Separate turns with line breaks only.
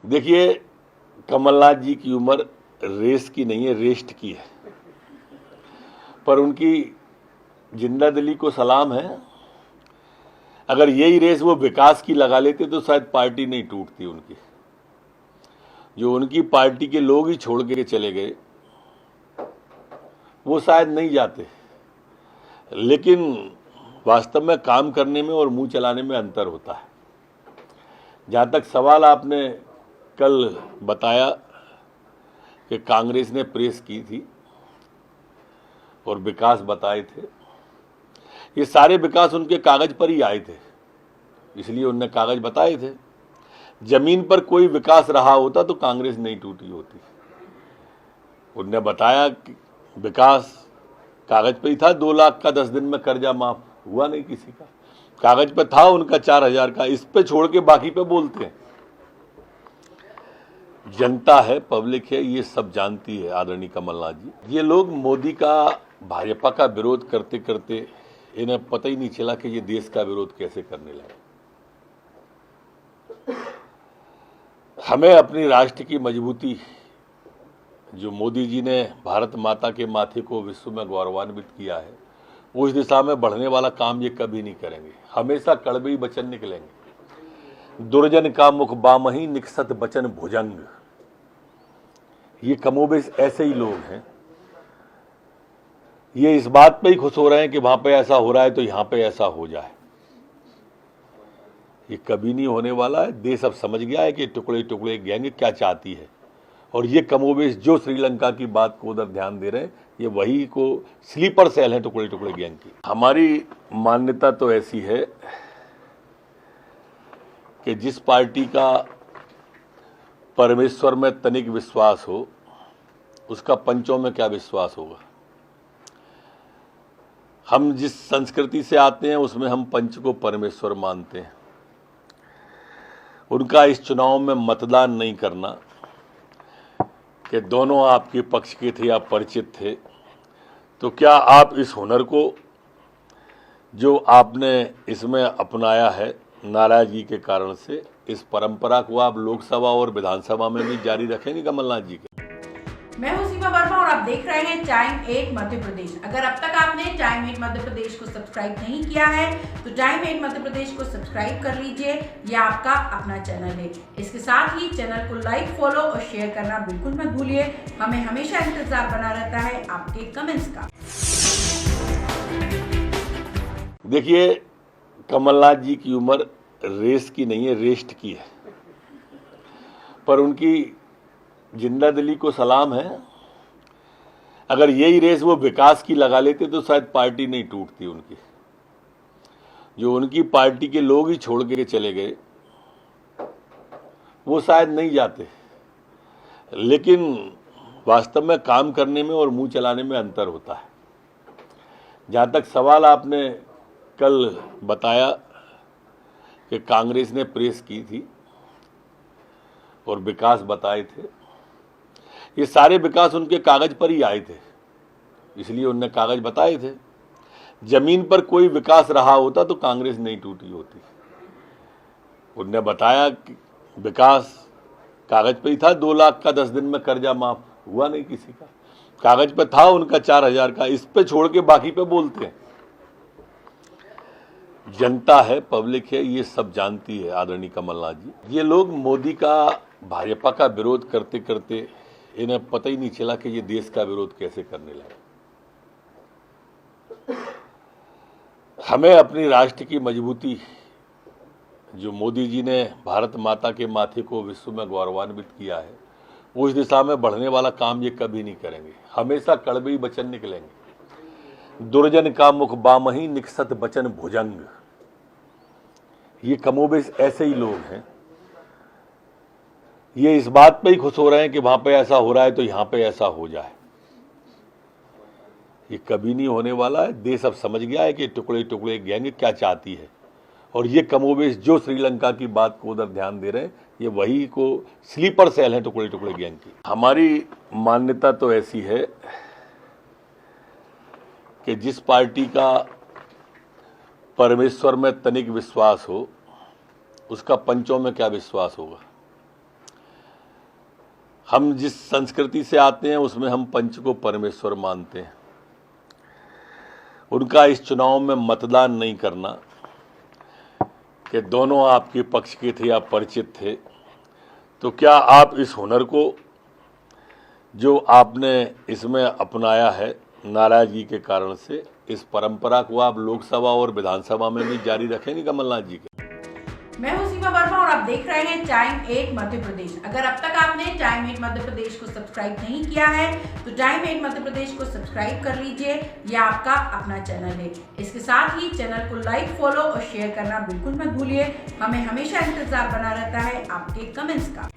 देखिए, कमलनाथ जी की उम्र रेस की नहीं है, रेस्ट की है। पर उनकी जिंदा दिली को सलाम है। अगर यही रेस वो विकास की लगा लेते तो शायद पार्टी नहीं टूटती उनकी। जो उनकी पार्टी के लोग ही छोड़ के चले गए, वो शायद नहीं जाते। लेकिन वास्तव में काम करने में और मुंह चलाने में अंतर होता है। जहां तक सवाल आपने कल बताया कि कांग्रेस ने प्रेस की थी और विकास बताए थे, ये सारे विकास उनके कागज पर ही आए थे, इसलिए उनने कागज बताए थे। जमीन पर कोई विकास रहा होता तो कांग्रेस नहीं टूटी होती। उनने बताया कि विकास कागज पे ही था। 2 लाख का 10 दिन में कर्जा माफ हुआ नहीं किसी का, कागज पे था उनका 4,000 का। इस पे छोड़ के बाकी पे बोलते हैं। जनता है, पब्लिक है, ये सब जानती है आदरणीय कमलनाथ जी। ये लोग मोदी का, भाजपा का विरोध करते करते इन्हें पता ही नहीं चला कि ये देश का विरोध कैसे करने लगे। हमें अपनी राष्ट्र की मजबूती, जो मोदी जी ने भारत माता के माथे को विश्व में गौरवान्वित किया है, उस दिशा में बढ़ने वाला काम ये कभी नहीं करेंगे। हमेशा कड़वे ही वचन निकलेंगे। दुर्जन का मुख बामही निकसत बचन भुजंग। ये कमोबेश ऐसे ही लोग हैं। ये इस बात पे ही खुश हो रहे हैं कि वहां पे ऐसा हो रहा है तो यहां पे ऐसा हो जाए। ये कभी नहीं होने वाला है। देश अब समझ गया है कि टुकड़े टुकड़े गैंग क्या चाहती है। और ये कमोबेश जो श्रीलंका की बात को उधर ध्यान दे रहे हैं, ये वही को स्लीपर सेल है टुकड़े टुकड़े गैंग की। हमारी मान्यता तो ऐसी है कि जिस पार्टी का परमेश्वर में तनिक विश्वास हो, उसका पंचों में क्या विश्वास होगा। हम जिस संस्कृति से आते हैं उसमें हम पंच को परमेश्वर मानते हैं। उनका इस चुनाव में मतदान नहीं करना कि दोनों आपके पक्ष के थे या परिचित थे, तो क्या आप इस हुनर को जो आपने इसमें अपनाया है नाराजगी के कारण से, इस परंपरा को आप लोकसभा और विधानसभा में भी जारी रखेंगे कमलनाथ जी के?
मैं हूं सीमा वर्मा और आप देख रहे हैं टाइम 8 मध्य प्रदेश। अगर अब तक आपने टाइम 8 मध्य प्रदेश को सब्सक्राइब नहीं किया है तो टाइम 8 मध्य प्रदेश को सब्सक्राइब कर लीजिए। यह आपका अपना चैनल है। इसके साथ ही चैनल को लाइक, फॉलो और शेयर करना बिल्कुल मत भूलिए। हमें हमेशा इंतजार बना रहता है आपके कमेंट्स का।
देखिए, कमलनाथ जी की उम्र रेस की नहीं है, रेस्ट की है। पर उनकी जिंदा दिली को सलाम है। अगर यही रेस वो विकास की लगा लेते तो शायद पार्टी नहीं टूटती उनकी। जो उनकी पार्टी के लोग ही छोड़ के चले गए, वो शायद नहीं जाते। लेकिन वास्तव में काम करने में और मुंह चलाने में अंतर होता है। जहां तक सवाल आपने कल बताया कि कांग्रेस ने प्रेस की थी और विकास बताए थे, ये सारे विकास उनके कागज पर ही आए थे, इसलिए उनने कागज बताए थे। जमीन पर कोई विकास रहा होता तो कांग्रेस नहीं टूटी होती। उनने बताया कि विकास कागज पे ही था। 2 लाख का 10 दिन में कर्जा माफ हुआ नहीं किसी का, कागज पे था उनका 4,000 का। इस पे छोड़ के बाकी पे बोलते हैं। जनता है, पब्लिक है, ये सब जानती है आदरणीय कमलनाथ जी। ये लोग मोदी का, भाजपा का विरोध करते करते इन्हें पता ही नहीं चला कि ये देश का विरोध कैसे करने लगे। हमें अपनी राष्ट्र की मजबूती, जो मोदी जी ने भारत माता के माथे को विश्व में गौरवान्वित किया है, उस दिशा में बढ़ने वाला काम ये कभी नहीं करेंगे। हमेशा कड़वे ही वचन निकलेंगे। दुर्जन का मुख बामही निकसत बचन भुजंग। ये कमोबेश ऐसे ही लोग हैं। ये इस बात पे ही खुश हो रहे हैं कि वहां पे ऐसा हो रहा है तो यहां पे ऐसा हो जाए। ये कभी नहीं होने वाला है। देश अब समझ गया है कि टुकड़े टुकड़े गैंग क्या चाहती है। और ये कमोबेश जो श्रीलंका की बात को उधर ध्यान दे रहे हैं, ये वही को स्लीपर सेल है टुकड़े टुकड़े गैंग की। हमारी मान्यता तो ऐसी है कि जिस पार्टी का परमेश्वर में तनिक विश्वास हो, उसका पंचों में क्या विश्वास होगा। हम जिस संस्कृति से आते हैं उसमें हम पंच को परमेश्वर मानते हैं। उनका इस चुनाव में मतदान नहीं करना कि दोनों आपके पक्ष के थे या परिचित थे, तो क्या आप इस हुनर को जो आपने इसमें अपनाया है नाराजगी के कारण से, इस परंपरा को आप लोकसभा और विधानसभा में भी जारी रखेंगे कमलनाथ जी के?
मैं हूं सीमा वर्मा और आप देख रहे हैं टाइम 8 मध्य प्रदेश। अगर अब तक आपने टाइम 8 मध्य प्रदेश को सब्सक्राइब नहीं किया है तो टाइम 8 मध्य प्रदेश को सब्सक्राइब कर लीजिए, यह आपका अपना चैनल है। इसके साथ ही चैनल को लाइक, फॉलो और शेयर करना बिल्कुल मत भूलिए। हमें हमेशा इंतजार बना रहता है आपके कमेंट्स का।